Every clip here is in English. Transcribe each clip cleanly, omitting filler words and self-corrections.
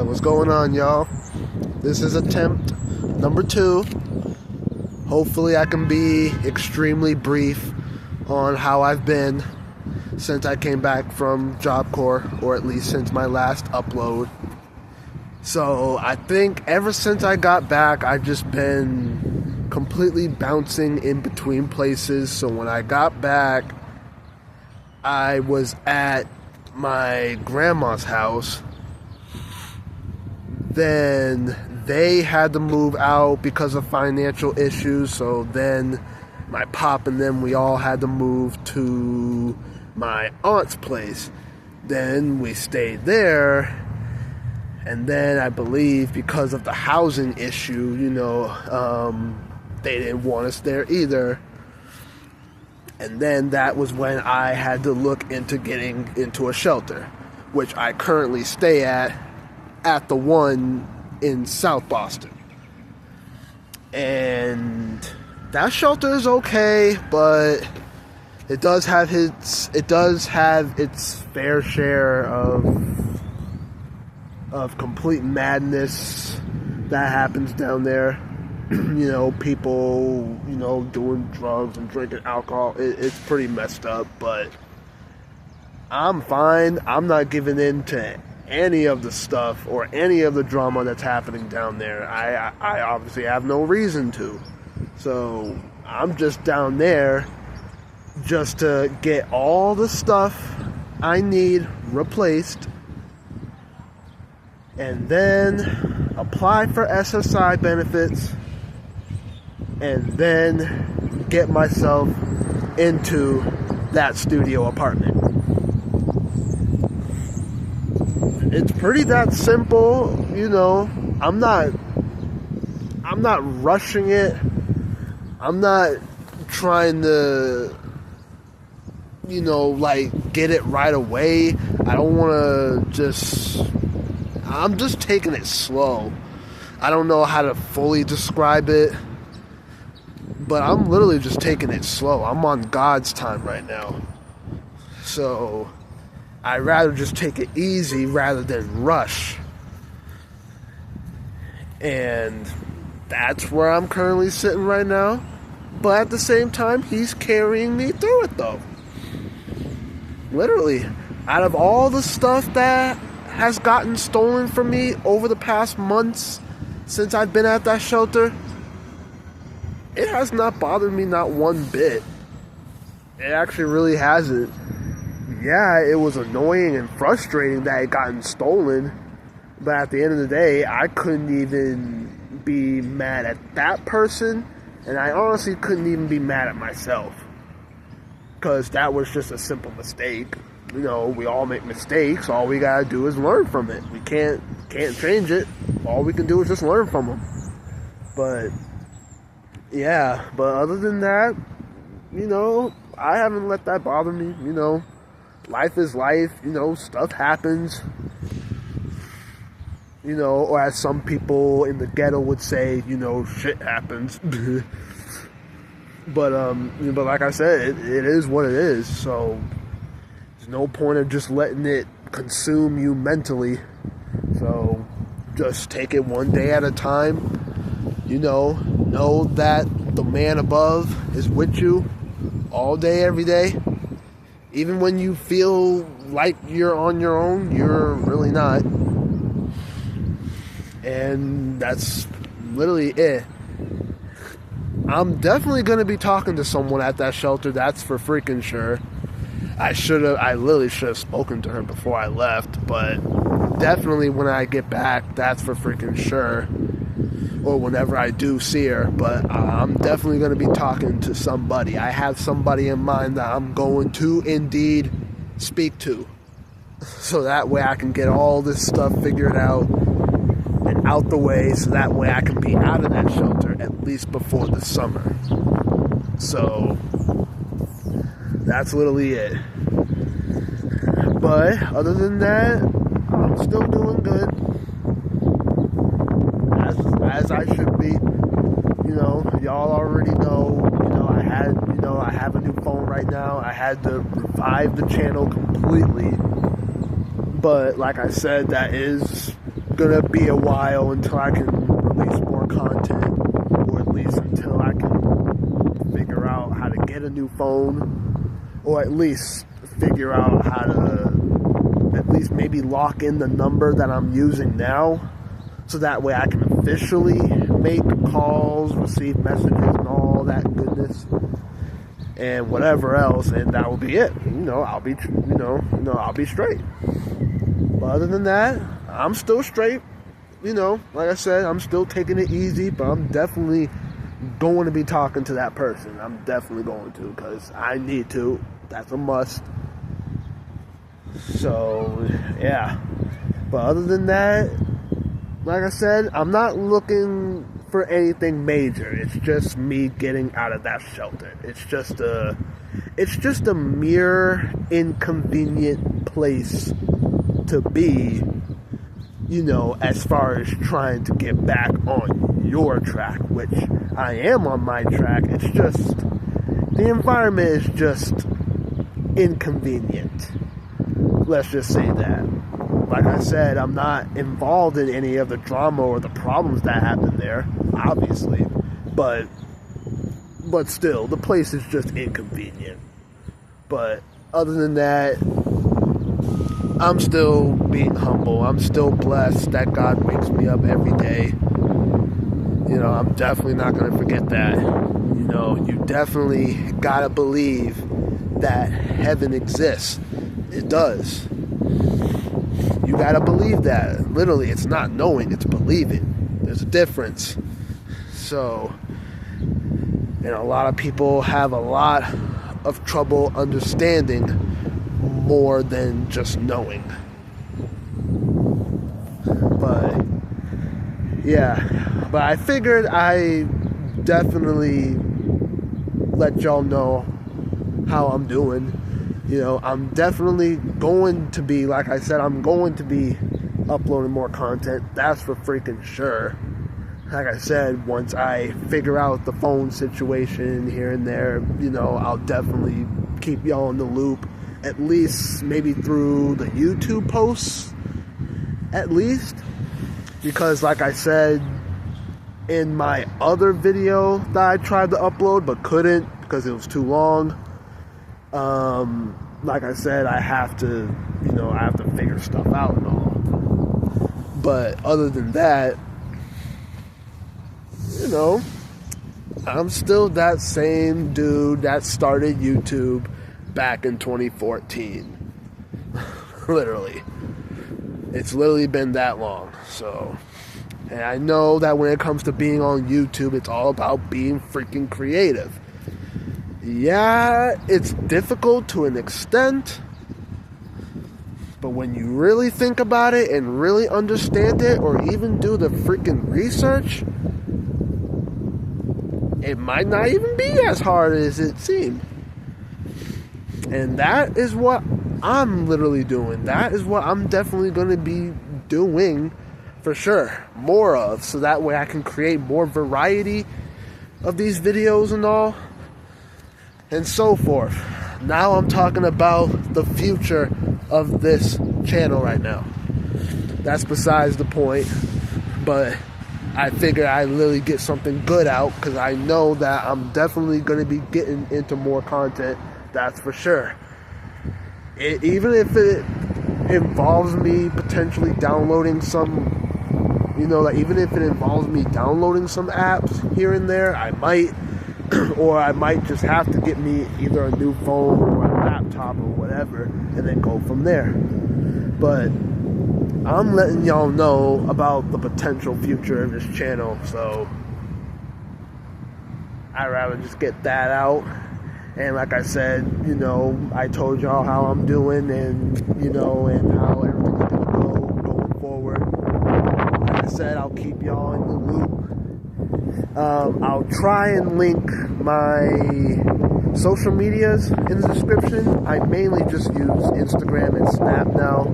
What's going on, y'all? This is attempt number 2. Hopefully I can be extremely brief on how I've been since I came back from Job Corps, or at least since my last upload. So I think ever since I got back, I've just been completely bouncing in between places. So when I got back, I was at my grandma's house. Then they had to move out because of financial issues. So then my pop and them, we all had to move to my aunt's place. Then we stayed there. And then I believe because of the housing issue, they didn't want us there either. And then that was when I had to look into getting into a shelter, which I currently stay at the one in South Boston. And that shelter is okay, but it does have its fair share of complete madness that happens down there. People, doing drugs and drinking alcohol. It's pretty messed up, but I'm fine. I'm not giving in to any of the stuff or any of the drama that's happening down there. I obviously have no reason to. So I'm just down there just to get all the stuff I need replaced, and then apply for SSI benefits, and then get myself into that studio apartment. It's pretty that simple, I'm not rushing it. I'm not trying to, get it right away. I don't want to I'm just taking it slow. I don't know how to fully describe it, but I'm literally just taking it slow. I'm on God's time right now. So I'd rather just take it easy rather than rush. And that's where I'm currently sitting right now. But at the same time, he's carrying me through it, though. Literally, out of all the stuff that has gotten stolen from me over the past months since I've been at that shelter, it has not bothered me not one bit. It actually really hasn't. Yeah, it was annoying and frustrating that it gotten stolen, but at the end of the day, I couldn't even be mad at that person, and I honestly couldn't even be mad at myself, because that was just a simple mistake. We all make mistakes. All we gotta do is learn from it. We can't change it. All we can do is just learn from them. But yeah, but other than that, I haven't let that bother me. Life is life, stuff happens, or as some people in the ghetto would say, shit happens. But like I said, it is what it is, so there's no point of just letting it consume you mentally. So just take it one day at a time, know that the man above is with you all day, every day. Even when you feel like you're on your own, you're really not. And that's literally it. I'm definitely going to be talking to someone at that shelter, that's for freaking sure. I literally should have spoken to her before I left, but definitely when I get back, that's for freaking sure. Or whenever I do see her, but I'm definitely going to be talking to somebody. I have somebody in mind that I'm going to indeed speak to, so that way I can get all this stuff figured out and out the way, so that way I can be out of that shelter at least before the summer. So that's literally it. But other than that, I'm still doing good, as I should be. Y'all already know, I have a new phone right now. I had to revive the channel completely. But like I said, that is gonna be a while until I can release more content, or at least until I can figure out how to get a new phone, or at least figure out how to at least maybe lock in the number that I'm using now, so that way I can officially make calls, receive messages, and all that goodness, and whatever else, and that will be it. I'll be straight. But other than that, I'm still straight. Like I said, I'm still taking it easy, but I'm definitely going to be talking to that person. I'm definitely going to, because I need to. That's a must. So, yeah. But other than that, like I said, I'm not looking for anything major. It's just me getting out of that shelter. It's just a mere inconvenient place to be, as far as trying to get back on your track, which I am on my track. It's just, the environment is just inconvenient. Let's just say that. Like I said, I'm not involved in any of the drama or the problems that happen there, obviously, but still, the place is just inconvenient. But other than that, I'm still being humble. I'm still blessed that God wakes me up every day. I'm definitely not going to forget that. You definitely got to believe that heaven exists. It does. You got to believe that. Literally, it's not knowing, it's believing. There's a difference. So, a lot of people have a lot of trouble understanding more than just knowing. But yeah, but I figured I definitely let y'all know how I'm doing. I'm definitely going to be, like I said, I'm going to be uploading more content. That's for freaking sure. Like I said, once I figure out the phone situation here and there, I'll definitely keep y'all in the loop. At least maybe through the YouTube posts, at least. Because like I said, in my other video that I tried to upload but couldn't because it was too long, like I said, I have to figure stuff out and all. But other than that, I'm still that same dude that started YouTube back in 2014. Literally. It's literally been that long. So, and I know that when it comes to being on YouTube, it's all about being freaking creative. Yeah, it's difficult to an extent, but when you really think about it and really understand it, or even do the freaking research, it might not even be as hard as it seemed. And that is what I'm literally doing. That is what I'm definitely going to be doing for sure. More of. So that way I can create more variety of these videos and all. And so forth. Now I'm talking about the future of this channel right now. That's besides the point. But I figure I literally get something good out, because I know that I'm definitely going to be getting into more content. That's for sure. Even if it involves me potentially downloading some, even if it involves me downloading some apps here and there, I might, or I might just have to get me either a new phone or a laptop or whatever, and then go from there. But I'm letting y'all know about the potential future of this channel, so I'd rather just get that out. And like I said, I told y'all how I'm doing, and and how everything's gonna go going forward. Like I said, I'll keep y'all in the loop. I'll try and link my social medias in the description. I mainly just use Instagram and Snap now.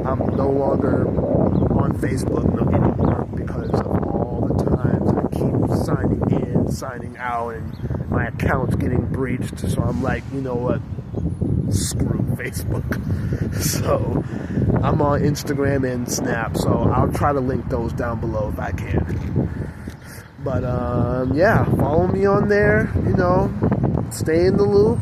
I'm no longer on Facebook anymore because of all the times I keep signing in, signing out, and my account's getting breached. So I'm like, you know what? screw Facebook. So I'm on Instagram and Snap, so I'll try to link those down below if I can. But yeah, follow me on there, you know, stay in the loop.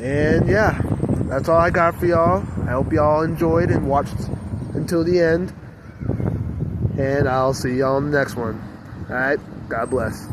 And yeah, that's all I got for y'all. I hope y'all enjoyed and watched until the end. And I'll see y'all on the next one. Alright, God bless.